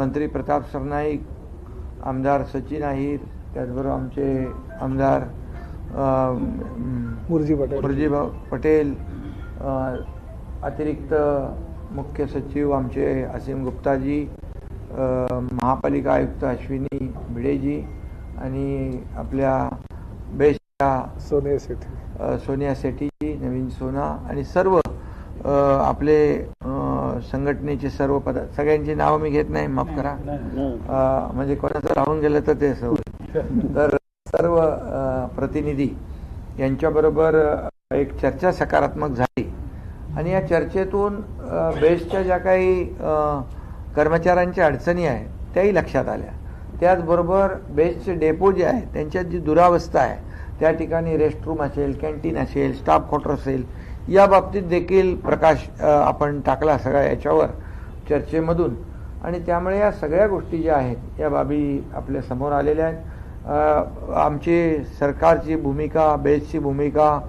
मंत्री प्रताप सरनाईक, आमदार सचिन अहिर, त्याचबरोबर आमचे आमदार मुर्जी पटेल, अतिरिक्त मुख्य सचिव आमचे असीम गुप्ताजी, महापालिका आयुक्त अश्विनी भिडेजी आणि आपल्या बेस्टच्या सोनिया सेठीजी, नवीन सोना आणि सर्व आपले संघटनेचे सर्व सगळ्यांची नावं मी घेत नाही, माफ करा, म्हणजे कोणाचं राहून गेलं तर ते तर सर्व प्रतिनिधी यांच्याबरोबर एक चर्चा सकारात्मक झाली आणि या चर्चेतून बेस्टच्या ज्या काही कर्मचाऱ्यांच्या अडचणी आहेत त्याही लक्षात आल्या. त्याचबरोबर बेस्टचे डेपो जे आहेत त्यांच्यात जी दुरावस्था आहे, त्या ठिकाणी रेस्टरूम असेल, कॅन्टीन असेल, स्टाफ क्वार्टर असेल, या बाबतीत देखील प्रकाश आपण टाकला सगळ्या याच्यावर चर्चेमधून आणि त्यामुळे या सगळ्या गोष्टी ज्या आहेत या बाबी आपल्या समोर आलेल्या आहेत. आमची सरकारची भूमिका, बेस्टची भूमिका,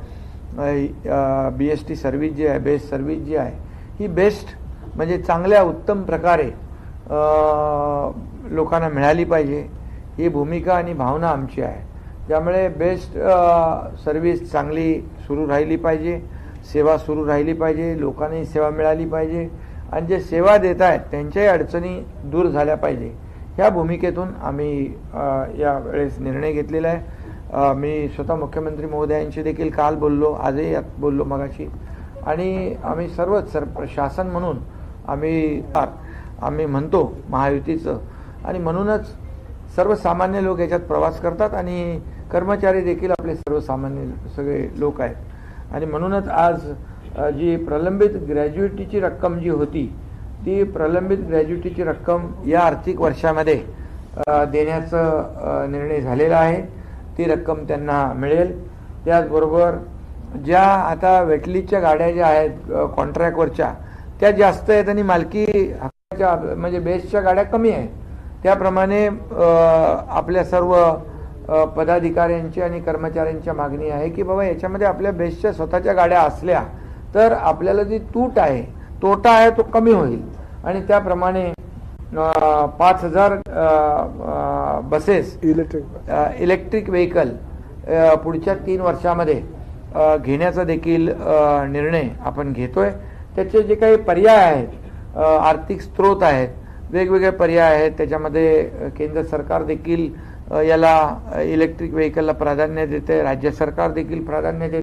BST सर्व्हिस जी आहे, बेस्ट सर्व्हिस जी आहे, ही बेस्ट म्हणजे चांगल्या उत्तम प्रकारे लोकांना मिळाली पाहिजे, ही भूमिका आणि भावना आमची आहे. त्यामुळे बेस्ट सर्व्हिस चांगली सुरू राहिली पाहिजे, सेवा सुरू राहिली पाहिजे, लोकांनाही सेवा मिळाली पाहिजे आणि जे सेवा देत आहेत त्यांच्याही अडचणी दूर झाल्या पाहिजे. ह्या भूमिकेतून आम्ही यावेळेस निर्णय घेतलेला आहे. मी स्वतः मुख्यमंत्री महोदयांशी देखील काल बोललो, आजही बोललो मगाशी, आणि आम्ही सर्वच शासन म्हणून आम्ही म्हणतो महायुतीचं, आणि म्हणूनच सर्वसामान्य लोक याच्यात प्रवास करतात आणि कर्मचारी देखील आपले सर्वसामान्य सगळे लोक आहेत आणि म्हणूनच आज जी प्रलंबित ग्रॅज्युएटीची रक्कम जी होती ती प्रलंबित ग्रॅज्युएटीची रक्कम या आर्थिक वर्षामध्ये देण्याचा निर्णय झालेला आहे. ती रक्कम त्यांना मिळेल. त्याचबरोबर ज्या आता वेटलीच्या गाड्या ज्या आहेत कॉन्ट्रॅक्टवरच्या त्या जास्त आहेत आणि मालकी हक्काच्या म्हणजे बेस्टच्या गाड्या कमी आहेत. त्याप्रमाणे आपल्या सर्व पदाधिकाऱ्यांची आणि कर्मचाऱ्यांच्या मागणी आहे की बाबा याच्यामध्ये आपल्या बेस्टच्या स्वतःच्या गाड्या असल्या तर आपल्याला जी तोटा आहे तो कमी होईल आणि त्याप्रमाणे 5,000 बसेस इलेक्ट्रिक व्हेकल पुढच्या 3 वर्षामध्ये घेण्याचा देखील निर्णय आपण घेतोय. त्याचे जे काही पर्याय आहेत, आर्थिक स्रोत आहेत, वेगवेगळे पर्याय आहेत. त्याच्यामध्ये केंद्र सरकार देखील याला इलेक्ट्रिक व्हेकलला प्राधान्य देते, राज्य सरकार देखील प्राधान्य देते.